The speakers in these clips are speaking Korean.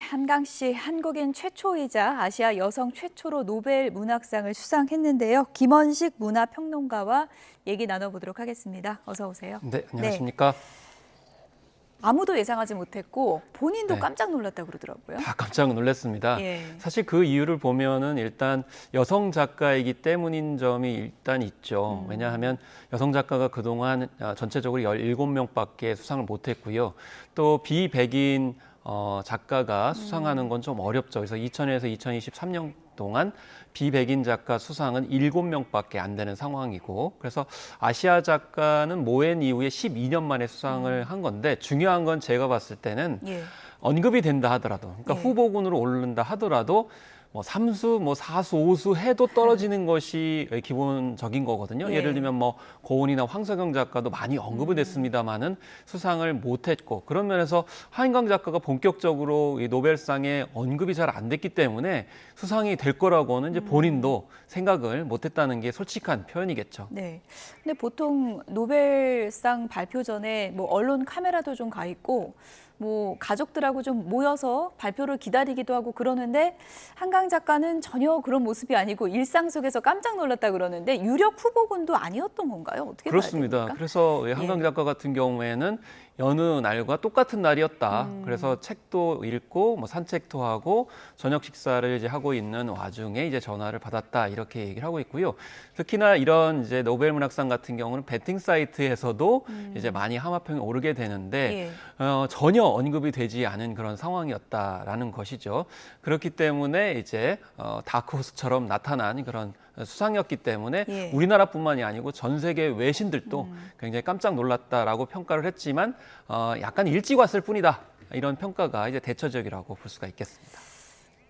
한강 씨 한국인 최초이자 아시아 여성 최초로 노벨 문학상을 수상했는데요. 김원식 문화평론가와 얘기 나눠보도록 하겠습니다. 어서 오세요. 네, 안녕하십니까. 아무도 예상하지 못했고 본인도 네. 깜짝 놀랐다고 그러더라고요. 다 깜짝 놀랐습니다. 예. 사실 그 이유를 보면은 일단 여성 작가이기 때문인 점이 일단 있죠. 왜냐하면 여성 작가가 그동안 전체적으로 17명밖에 수상을 못했고요. 또 비백인 작가가 수상하는 건 좀 어렵죠. 그래서 2000에서 2023년 동안 비백인 작가 수상은 7명밖에 안 되는 상황이고, 그래서 아시아 작가는 모엔 이후에 12년 만에 수상을 한 건데, 중요한 건 제가 봤을 때는 예. 언급이 된다 하더라도, 그러니까 예. 후보군으로 오른다 하더라도 뭐 3수, 뭐 4수, 5수 해도 떨어지는 것이 기본적인 거거든요. 예. 예를 들면 뭐 고은이나 황석영 작가도 많이 언급은 됐습니다만은 수상을 못했고, 그런 면에서 하인강 작가가 본격적으로 이 노벨상에 언급이 잘 안 됐기 때문에 수상이 될 거라고는 이제 본인도 생각을 못했다는 게 솔직한 표현이겠죠. 네. 근데 보통 노벨상 발표 전에 뭐 언론 카메라도 좀 가 있고 뭐 가족들하고 좀 모여서 발표를 기다리기도 하고 그러는데 한강 작가는 전혀 그런 모습이 아니고 일상 속에서 깜짝 놀랐다 그러는데 유력 후보군도 아니었던 건가요? 어떻게 그렇습니다. 봐야 됩니까? 그래서 한강 작가 같은 경우에는 여느 날과 똑같은 날이었다. 그래서 책도 읽고 뭐 산책도 하고 저녁 식사를 이제 하고 있는 와중에 이제 전화를 받았다, 이렇게 얘기를 하고 있고요. 특히나 이런 이제 노벨 문학상 같은 경우는 베팅 사이트에서도 이제 많이 하마평이 오르게 되는데 전혀 언급이 되지 않은 그런 상황이었다라는 것이죠. 그렇기 때문에 이제 다크호스처럼 나타난 그런 수상이었기 때문에 예. 우리나라뿐만이 아니고 전 세계 외신들도 굉장히 깜짝 놀랐다라고 평가를 했지만 약간 일찍 왔을 뿐이다, 이런 평가가 이제 대처적이라고 볼 수가 있겠습니다.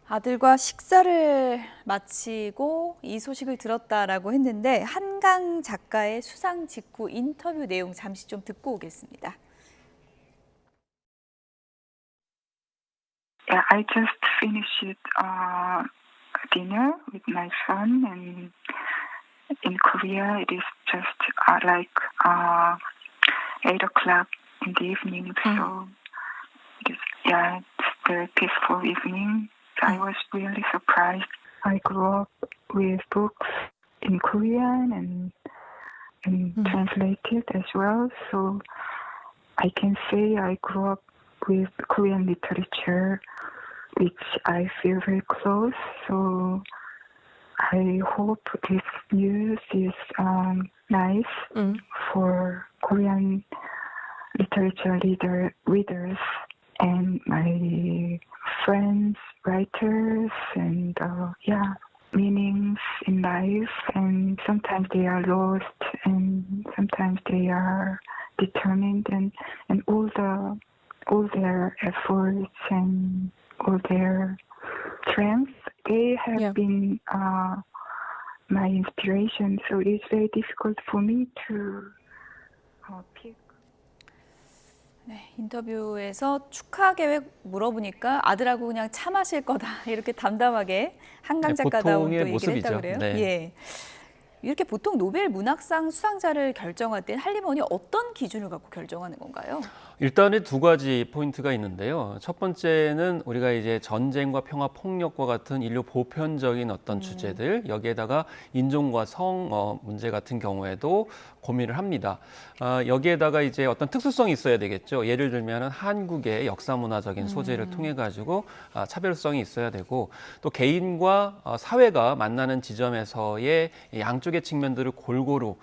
아들과 식사를 마치고 이 소식을 들었다라고 했는데 한강 작가의 수상 직후 인터뷰 내용 잠시 좀 듣고 오겠습니다. Yeah, I just finished dinner with my son, and in Korea it is just like 8 o'clock in the evening. So it is, yeah, it's a very peaceful evening. I was really surprised. I grew up with books in Korean and translated as well, so I can say I grew up with Korean literature, which I feel very close. So I hope this news is nice for Korean literature readers and my friends, writers, and meanings in life. And sometimes they are lost, and sometimes they are determined, and all their efforts and all their strength, they have been my inspiration. So it's very difficult for me to pick. 네, 인터뷰에서 축하 계획 물어보니까 아들하고 그냥 차 마실 거다, 이렇게 담담하게 한강 작가다운 또 보통의 얘기를 모습이죠. 했다고 그래요. 네. 예. 이렇게 보통 노벨 문학상 수상자를 결정할 때 한림원이 어떤 기준을 갖고 결정하는 건가요? 일단은 두 가지 포인트가 있는데요. 첫 번째는 우리가 이제 전쟁과 평화, 폭력과 같은 인류 보편적인 어떤 주제들, 여기에다가 인종과 성 문제 같은 경우에도 고민을 합니다. 여기에다가 이제 어떤 특수성이 있어야 되겠죠. 예를 들면 한국의 역사 문화적인 소재를 통해 가지고 차별성이 있어야 되고, 또 개인과 사회가 만나는 지점에서의 양쪽의 측면들을 골고루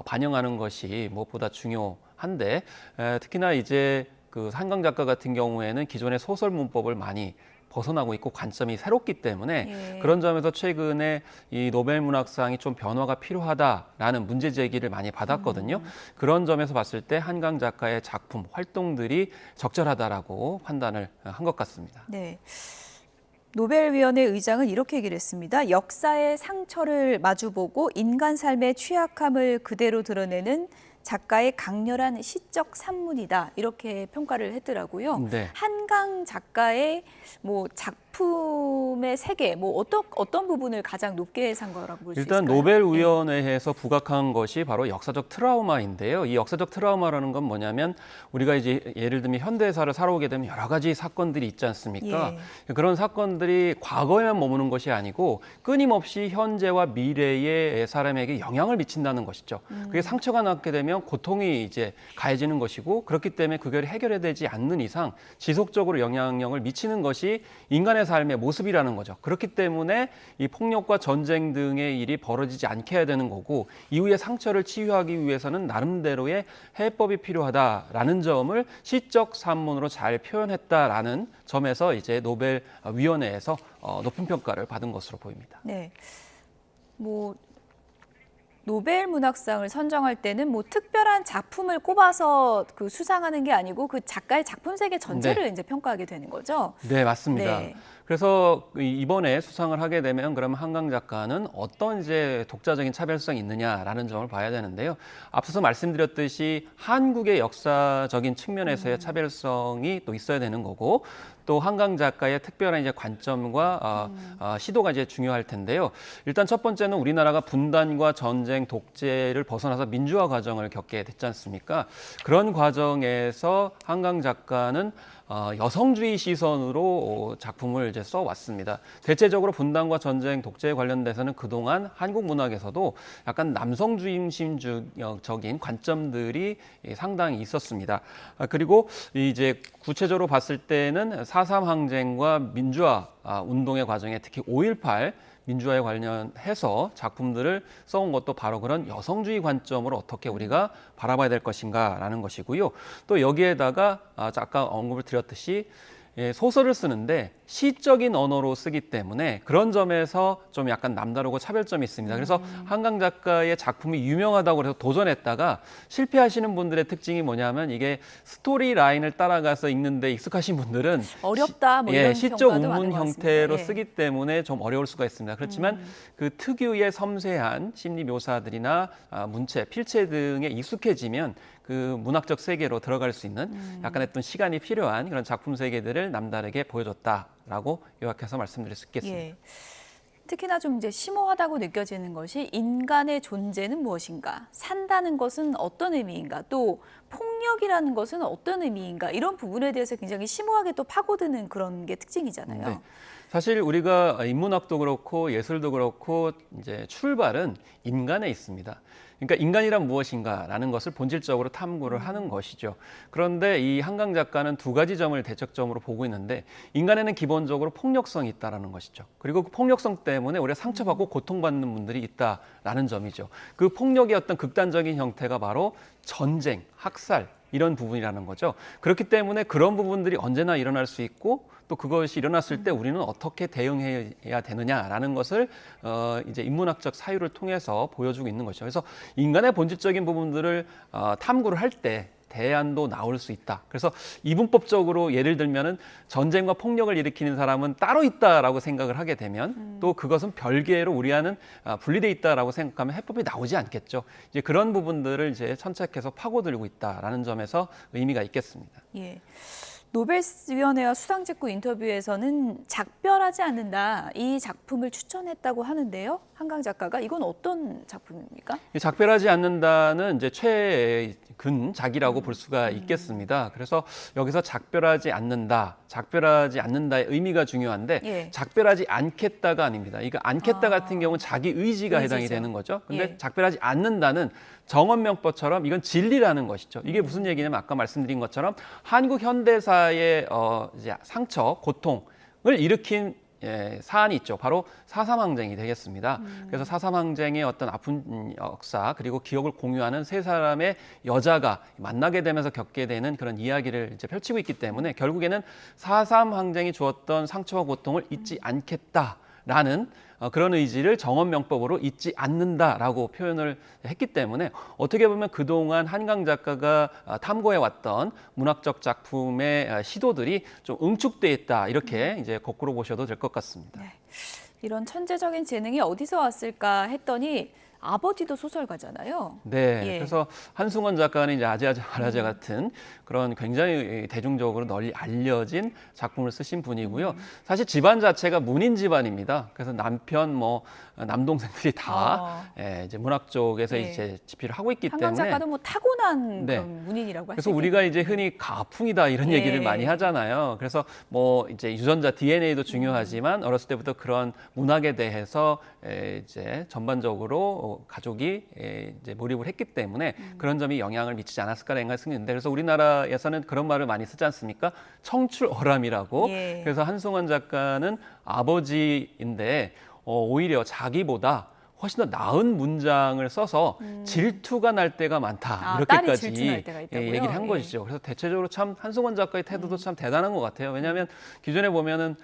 반영하는 것이 무엇보다 중요한데, 특히나 이제 그 한강 작가 같은 경우에는 기존의 소설 문법을 많이 벗어나고 있고 관점이 새롭기 때문에 그런 점에서 최근에 이 노벨 문학상이 좀 변화가 필요하다라는 문제 제기를 많이 받았거든요. 그런 점에서 봤을 때 한강 작가의 작품, 활동들이 적절하다라고 판단을 한 것 같습니다. 네. 노벨위원회 의장은 이렇게 얘기를 했습니다. 역사의 상처를 마주보고 인간 삶의 취약함을 그대로 드러내는 작가의 강렬한 시적 산문이다, 이렇게 평가를 했더라고요. 네. 한강 작가의 뭐 작품의 세계, 뭐 어떤 부분을 가장 높게 산 거라고 볼 수 있을까요? 일단 노벨위원회에서 부각한 것이 바로 역사적 트라우마인데요. 이 역사적 트라우마라는 건 뭐냐면 우리가 이제 예를 들면 현대사를 살아오게 되면 여러 가지 사건들이 있지 않습니까? 그런 사건들이 과거에만 머무는 것이 아니고 끊임없이 현재와 미래의 사람에게 영향을 미친다는 것이죠. 그게 상처가 났게 되면 고통이 이제 가해지는 것이고 그렇기 때문에 그걸 해결되지 않는 이상 지속적으로 영향력을 미치는 것이 인간의 삶의 모습이라는 거죠. 그렇기 때문에 이 폭력과 전쟁 등의 일이 벌어지지 않게 해야 되는 거고 이후에 상처를 치유하기 위해서는 나름대로의 해법이 필요하다라는 점을 시적 산문으로 잘 표현했다라는 점에서 이제 노벨 위원회에서 높은 평가를 받은 것으로 보입니다. 네. 뭐 노벨 문학상을 선정할 때는 뭐 특별한 작품을 꼽아서 그 수상하는 게 아니고 그 작가의 작품 세계 전체를 이제 평가하게 되는 거죠. 네, 맞습니다. 네. 그래서 이번에 수상을 하게 되면 그럼 한강 작가는 어떤 이제 독자적인 차별성이 있느냐라는 점을 봐야 되는데요. 앞서서 말씀드렸듯이 한국의 역사적인 측면에서의 차별성이 또 있어야 되는 거고 또 한강 작가의 특별한 이제 관점과 시도가 이제 중요할 텐데요. 일단 첫 번째는 우리나라가 분단과 전쟁, 독재를 벗어나서 민주화 과정을 겪게 됐지 않습니까? 그런 과정에서 한강 작가는 여성주의 시선으로 작품을 이제 써왔습니다. 대체적으로 분단과 전쟁, 독재에 관련돼서는 그동안 한국 문학에서도 약간 남성 중심적인 관점들이 상당히 있었습니다. 그리고 이제 구체적으로 봤을 때는 4.3 항쟁과 민주화 운동의 과정에 특히 5.18 민주화에 관련해서 작품들을 써온 것도 바로 그런 여성주의 관점으로 어떻게 우리가 바라봐야 될 것인가라는 것이고요. 또 여기에다가 아까 언급을 드렸듯이 소설을 쓰는데 시적인 언어로 쓰기 때문에 그런 점에서 좀 약간 남다르고 차별점이 있습니다. 그래서 한강 작가의 작품이 유명하다고 해서 도전했다가 실패하시는 분들의 특징이 뭐냐면 이게 스토리 라인을 따라가서 읽는데 익숙하신 분들은 어렵다 뭐 이런 시적 평가도 많은 운문 것 형태로 같습니다. 쓰기 때문에 좀 어려울 수가 있습니다. 그렇지만 그 특유의 섬세한 심리 묘사들이나 문체, 필체 등에 익숙해지면 그 문학적 세계로 들어갈 수 있는 약간 어떤 시간이 필요한 그런 작품 세계들을 남다르게 보여줬다라고 요약해서 말씀드릴 수 있겠습니다. 예. 특히나 좀 이제 심오하다고 느껴지는 것이 인간의 존재는 무엇인가, 산다는 것은 어떤 의미인가, 또 폭력이라는 것은 어떤 의미인가 이런 부분에 대해서 굉장히 심오하게 또 파고드는 그런 게 특징이잖아요. 네. 사실 우리가 인문학도 그렇고 예술도 그렇고 이제 출발은 인간에 있습니다. 그러니까 인간이란 무엇인가라는 것을 본질적으로 탐구를 하는 것이죠. 그런데 이 한강 작가는 두 가지 점을 대척점으로 보고 있는데 인간에는 기본적으로 폭력성이 있다라는 것이죠. 그리고 그 폭력성 때문에 우리가 상처받고 고통받는 분들이 있다라는 점이죠. 그 폭력의 어떤 극단적인 형태가 바로 전쟁, 학살 이런 부분이라는 거죠. 그렇기 때문에 그런 부분들이 언제나 일어날 수 있고 또 그것이 일어났을 때 우리는 어떻게 대응해야 되느냐라는 것을 이제 인문학적 사유를 통해서 보여주고 있는 것이죠. 그래서 인간의 본질적인 부분들을 탐구를 할 때 대안도 나올 수 있다. 그래서 이분법적으로 예를 들면은 전쟁과 폭력을 일으키는 사람은 따로 있다라고 생각을 하게 되면 또 그것은 별개로 우리와는 분리돼 있다라고 생각하면 해법이 나오지 않겠죠. 이제 그런 부분들을 이제 천착해서 파고들고 있다라는 점에서 의미가 있겠습니다. 예. 노벨위원회와 수상직구 인터뷰에서는 작별하지 않는다 이 작품을 추천했다고 하는데요. 한강 작가가 이건 어떤 작품입니까? 작별하지 않는다는 이제 최근작이라고 볼 수가 있겠습니다. 그래서 여기서 작별하지 않는다의 의미가 중요한데 예. 작별하지 않겠다가 아닙니다. 이거 않겠다 같은 경우는 자기 의지가 해당이 되는 거죠. 근데 예. 작별하지 않는다는 정언명법처럼 이건 진리라는 것이죠. 이게 무슨 얘기냐면 아까 말씀드린 것처럼 한국 현대사의 이제 상처, 고통을 일으킨 사안이 있죠. 바로 4.3 항쟁이 되겠습니다. 그래서 4.3 항쟁의 어떤 아픈 역사 그리고 기억을 공유하는 세 사람의 여자가 만나게 되면서 겪게 되는 그런 이야기를 이제 펼치고 있기 때문에 결국에는 4.3 항쟁이 주었던 상처와 고통을 잊지 않겠다라는 그런 의지를 정언명법으로 잊지 않는다라고 표현을 했기 때문에 어떻게 보면 그동안 한강 작가가 탐구해왔던 문학적 작품의 시도들이 좀 응축돼 있다 이렇게 이제 거꾸로 보셔도 될 것 같습니다. 네. 이런 천재적인 재능이 어디서 왔을까 했더니 아버지도 소설가잖아요. 네, 예. 그래서 한승원 작가는 이제 아재아재 말아재 같은 그런 굉장히 대중적으로 널리 알려진 작품을 쓰신 분이고요. 사실 집안 자체가 문인 집안입니다. 그래서 남편, 뭐 남동생들이 다 이제 문학 쪽에서 예. 이제 집필을 하고 있기 한강 때문에. 작가도 뭐 타고난 네. 그런 문인이라고 할 수 그래서 있겠네요. 우리가 이제 흔히 가풍이다 이런 예. 얘기를 많이 하잖아요. 그래서 뭐 이제 유전자 DNA도 중요하지만 어렸을 때부터 그런 문학에 대해서 이제 전반적으로 가족이 이제 몰입을 했기 때문에 그런 점이 영향을 미치지 않았을까라는 생각이 드는데, 그래서 우리나라에서는 그런 말을 많이 쓰지 않습니까? 청출어람이라고. 예. 그래서 한승원 작가는 아버지인데 오히려 자기보다 훨씬 더 나은 문장을 써서 질투가 날 때가 많다. 딸이 이렇게까지 질투날 때가 있다고요? 얘기를 한 예. 것이죠. 그래서 대체적으로 참 한승원 작가의 태도도 참 대단한 것 같아요. 왜냐하면 기존에 보면은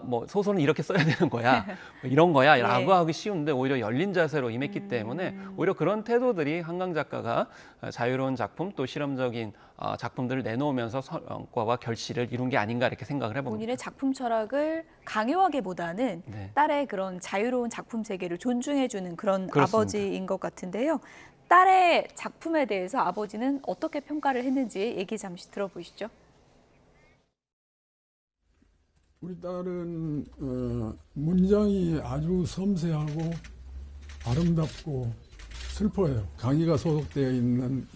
뭐 소설은 이렇게 써야 되는 거야, 뭐 이런 거야라고 예. 하기 쉬운데 오히려 열린 자세로 임했기 때문에 오히려 그런 태도들이 한강 작가가 자유로운 작품 또 실험적인 작품들을 내놓으면서 성과와 결실을 이룬 게 아닌가 이렇게 생각을 해봅니다. 본인의 작품 철학을 강요하기보다는 네. 딸의 그런 자유로운 작품 세계를 존중해주는 그런 그렇습니다. 아버지인 것 같은데요. 딸의 작품에 대해서 아버지는 어떻게 평가를 했는지 얘기 잠시 들어보시죠. 우리 딸은 문장이 아주 섬세하고 아름답고 슬퍼요. 강의가 소속되어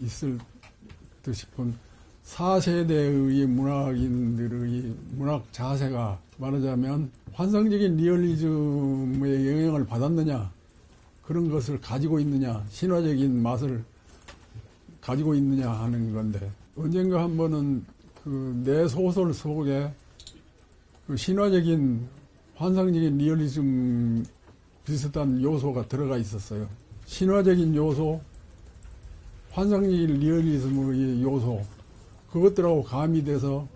있을 듯 싶은 4세대의 문학인들의 문학 자세가 말하자면 환상적인 리얼리즘의 영향을 받았느냐, 그런 것을 가지고 있느냐, 신화적인 맛을 가지고 있느냐 하는 건데, 언젠가 한 번은 내 소설 속에 그 신화적인 환상적인 리얼리즘 비슷한 요소가 들어가 있었어요. 신화적인 요소, 환상적인 리얼리즘의 요소, 그것들하고 가미돼서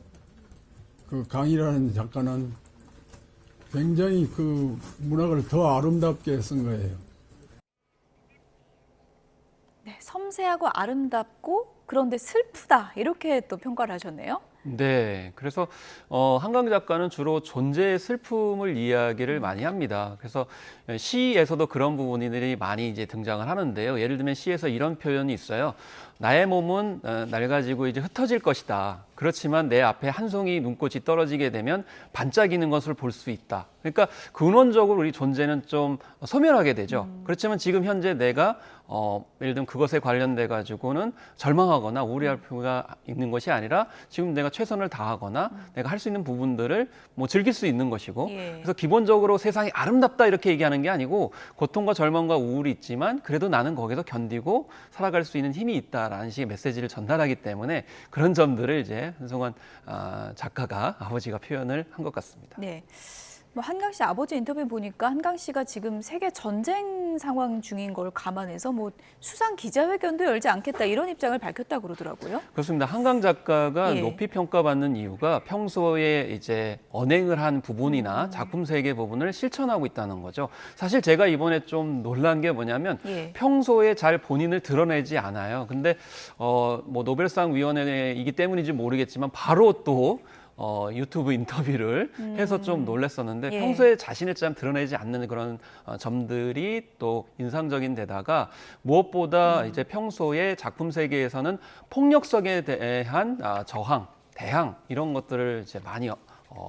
그 강이라는 작가는 굉장히 그 문학을 더 아름답게 쓴 거예요. 네, 섬세하고 아름답고 그런데 슬프다 이렇게 또 평가를 하셨네요. 네, 그래서 한강 작가는 주로 존재의 슬픔을 이야기를 많이 합니다. 그래서 시에서도 그런 부분들이 많이 이제 등장을 하는데요. 예를 들면 시에서 이런 표현이 있어요. 나의 몸은 낡아지고 이제 흩어질 것이다. 그렇지만 내 앞에 한 송이 눈꽃이 떨어지게 되면 반짝이는 것을 볼 수 있다. 그러니까 근원적으로 우리 존재는 좀 소멸하게 되죠. 그렇지만 지금 현재 내가 예를 들면 그것에 관련돼 가지고는 절망하거나 우울해할 필요가 있는 것이 아니라 지금 내가 최선을 다하거나 내가 할 수 있는 부분들을 뭐 즐길 수 있는 것이고, 예. 그래서 기본적으로 세상이 아름답다 이렇게 얘기하는 게 아니고 고통과 절망과 우울이 있지만 그래도 나는 거기서 견디고 살아갈 수 있는 힘이 있다라는 식의 메시지를 전달하기 때문에 그런 점들을 이제 한승원 작가가 아버지가 표현을 한 것 같습니다. 네. 뭐 한강 씨 아버지 인터뷰 보니까 한강 씨가 지금 세계 전쟁 상황 중인 걸 감안해서 뭐 수상 기자회견도 열지 않겠다 이런 입장을 밝혔다고 그러더라고요. 그렇습니다. 한강 작가가 예. 높이 평가받는 이유가 평소에 이제 언행을 한 부분이나 작품 세계 부분을 실천하고 있다는 거죠. 사실 제가 이번에 좀 놀란 게 뭐냐면 예. 평소에 잘 본인을 드러내지 않아요. 근데 뭐 노벨상 위원회이기 때문인지 모르겠지만 바로 또 유튜브 인터뷰를 해서 좀 놀랐었는데 예. 평소에 자신을 참 드러내지 않는 그런 점들이 또 인상적인 데다가 무엇보다 이제 평소에 작품 세계에서는 폭력성에 대한 저항, 대항 이런 것들을 이제 많이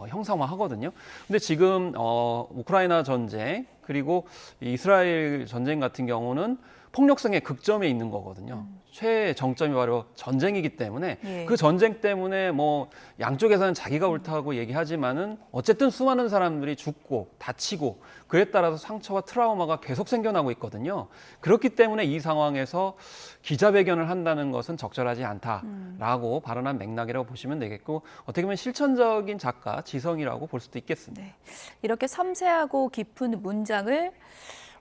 형상화하거든요. 근데 지금 우크라이나 전쟁 그리고 이스라엘 전쟁 같은 경우는 폭력성의 극점에 있는 거거든요. 최정점이 바로 전쟁이기 때문에 예. 그 전쟁 때문에 뭐 양쪽에서는 자기가 옳다고 얘기하지만은 어쨌든 수많은 사람들이 죽고 다치고 그에 따라서 상처와 트라우마가 계속 생겨나고 있거든요. 그렇기 때문에 이 상황에서 기자회견을 한다는 것은 적절하지 않다라고 발언한 맥락이라고 보시면 되겠고, 어떻게 보면 실천적인 작가 지성이라고 볼 수도 있겠습니다. 네. 이렇게 섬세하고 깊은 문장을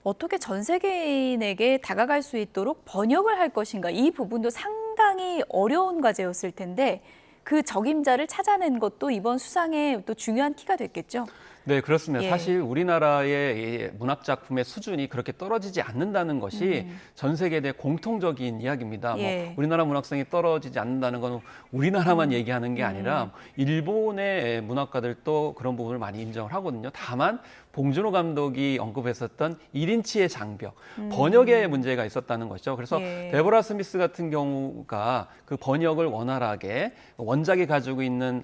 어떻게 전 세계인에게 다가갈 수 있도록 번역을 할 것인가, 이 부분도 상당히 어려운 과제였을 텐데 그 적임자를 찾아낸 것도 이번 수상의 또 중요한 키가 됐겠죠. 네, 그렇습니다. 예. 사실 우리나라의 이 문학 작품의 수준이 그렇게 떨어지지 않는다는 것이 전 세계에 대해 공통적인 이야기입니다. 예. 뭐 우리나라 문학성이 떨어지지 않는다는 건 우리나라만 얘기하는 게 아니라 일본의 문학가들도 그런 부분을 많이 인정을 하거든요. 다만 봉준호 감독이 언급했었던 1인치의 장벽, 번역에 문제가 있었다는 것이죠. 그래서 예. 데보라 스미스 같은 경우가 그 번역을 원활하게 원작이 가지고 있는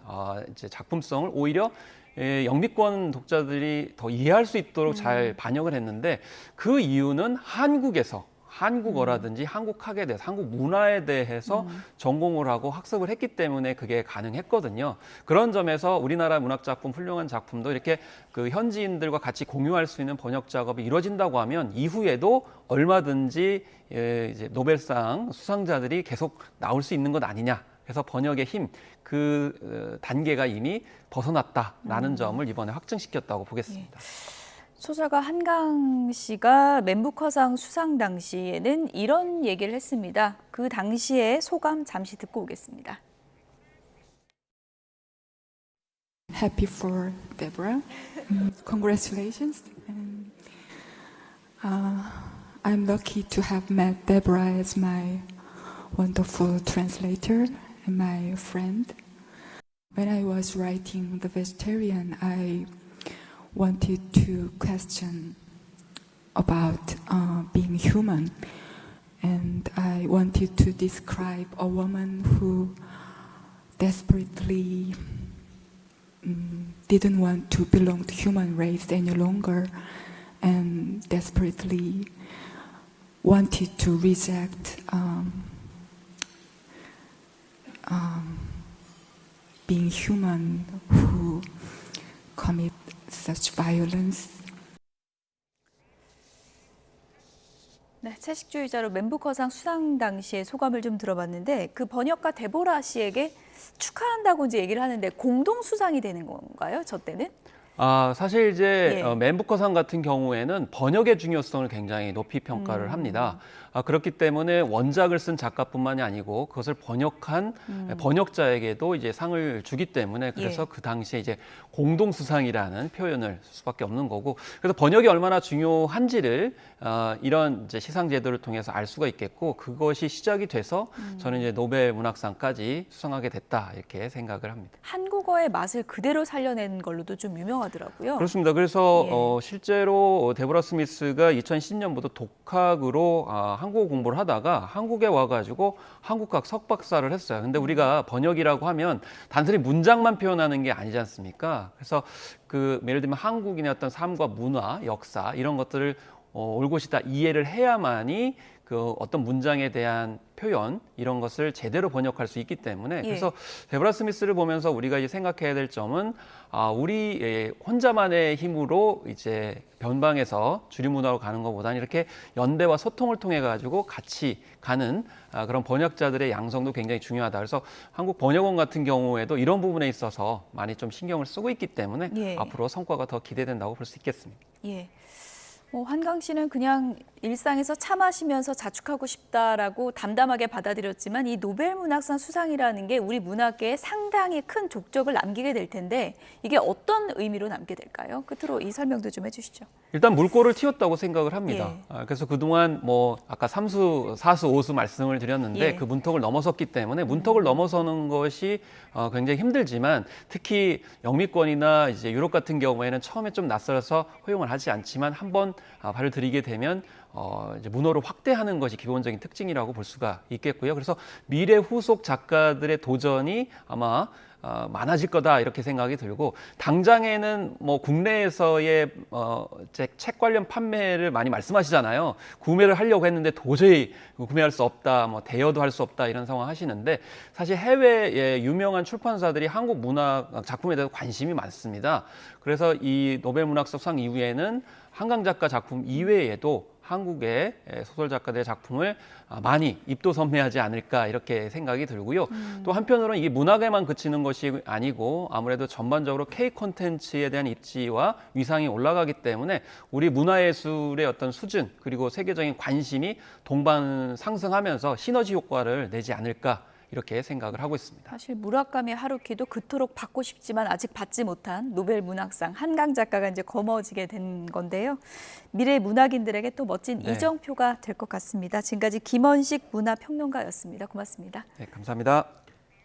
이제 작품성을 오히려 영미권 독자들이 더 이해할 수 있도록 잘 반영을 했는데 그 이유는 한국어라든지 한국학에 대해서, 한국 문화에 대해서 전공을 하고 학습을 했기 때문에 그게 가능했거든요. 그런 점에서 우리나라 문학 작품, 훌륭한 작품도 이렇게 그 현지인들과 같이 공유할 수 있는 번역 작업이 이루어진다고 하면 이후에도 얼마든지 이제 노벨상 수상자들이 계속 나올 수 있는 것 아니냐. 그래서 번역의 힘, 그 단계가 이미 벗어났다라는 점을 이번에 확증시켰다고 보겠습니다. 소설가 한강 씨가 맨부커상 수상 당시에는 이런 얘기를 했습니다. 그 당시의 소감 잠시 듣고 오겠습니다. Happy for Deborah. Congratulations. And, I'm lucky to have met Deborah as my wonderful translator and my friend. When I was writing The Vegetarian, I wanted to question about being human, and I wanted to describe a woman who desperately didn't want to belong to human race any longer, and desperately wanted to reject being human who commit such violence. 네, 채식주의자로 맨부커상 수상 당시의 소감을 좀 들어봤는데 그 번역가 데보라 씨에게 축하한다고 이제 얘기를 하는데 공동 수상이 되는 건가요? 저 때는? 사실 이제 예. 맨부커상 같은 경우에는 번역의 중요성을 굉장히 높이 평가를 합니다. 그렇기 때문에 원작을 쓴 작가뿐만이 아니고 그것을 번역한 번역자에게도 이제 상을 주기 때문에 그래서 예. 그 당시에 이제 공동수상이라는 표현을 쓸 수밖에 없는 거고 그래서 번역이 얼마나 중요한지를 이런 이제 시상 제도를 통해서 알 수가 있겠고 그것이 시작이 돼서 저는 이제 노벨 문학상까지 수상하게 됐다 이렇게 생각을 합니다. 한국어의 맛을 그대로 살려낸 걸로도 좀 유명하더라고요. 그렇습니다. 그래서 예. 실제로 데보라 스미스가 2010년부터 독학으로 한국어 공부를 하다가 한국에 와가지고 한국학 석박사를 했어요. 근데 우리가 번역이라고 하면 단순히 문장만 표현하는 게 아니지 않습니까? 그래서 그 예를 들면 한국인의 어떤 삶과 문화, 역사 이런 것들을 올곧이 다 이해를 해야만이 그 어떤 문장에 대한 표현 이런 것을 제대로 번역할 수 있기 때문에 그래서 데보라 스미스를 보면서 우리가 이제 생각해야 될 점은 우리 혼자만의 힘으로 이제 변방에서 주류 문화로 가는 것보다는 이렇게 연대와 소통을 통해 가지고 같이 가는 그런 번역자들의 양성도 굉장히 중요하다. 그래서 한국 번역원 같은 경우에도 이런 부분에 있어서 많이 좀 신경을 쓰고 있기 때문에 예. 앞으로 성과가 더 기대된다고 볼 수 있겠습니다. 예. 한강 씨는 그냥 일상에서 차 마시면서 자축하고 싶다라고 담담하게 받아들였지만 이 노벨 문학상 수상이라는 게 우리 문학계에 상당히 큰 족적을 남기게 될 텐데 이게 어떤 의미로 남게 될까요? 끝으로 이 설명도 좀 해주시죠. 일단 물꼬를 틔웠다고 생각을 합니다. 예. 그래서 그동안 뭐 아까 3수, 4수, 5수 말씀을 드렸는데 예. 그 문턱을 넘어섰기 때문에 문턱을 넘어서는 것이 굉장히 힘들지만 특히 영미권이나 이제 유럽 같은 경우에는 처음에 좀 낯설어서 허용을 하지 않지만 한번 발을 들이게 되면 이제 문호를 확대하는 것이 기본적인 특징이라고 볼 수가 있겠고요. 그래서 미래 후속 작가들의 도전이 아마 많아질 거다 이렇게 생각이 들고 당장에는 뭐 국내에서의 책 관련 판매를 많이 말씀하시잖아요. 구매를 하려고 했는데 도저히 구매할 수 없다, 뭐 대여도 할 수 없다 이런 상황 하시는데 사실 해외의 유명한 출판사들이 한국 문학 작품에 대해서 관심이 많습니다. 그래서 이 노벨 문학상 이후에는 한강 작가 작품 이외에도 한국의 소설 작가들의 작품을 많이 입도선매하지 않을까 이렇게 생각이 들고요. 또 한편으로는 이게 문학에만 그치는 것이 아니고 아무래도 전반적으로 K 콘텐츠에 대한 입지와 위상이 올라가기 때문에 우리 문화예술의 어떤 수준 그리고 세계적인 관심이 동반 상승하면서 시너지 효과를 내지 않을까 이렇게 생각을 하고 있습니다. 사실 무라카미 하루키도 그토록 받고 싶지만 아직 받지 못한 노벨 문학상 한강 작가가 이제 거머쥐게 된 건데요. 미래 문학인들에게 또 멋진 네. 이정표가 될 것 같습니다. 지금까지 김원식 문화평론가였습니다. 고맙습니다. 네, 감사합니다.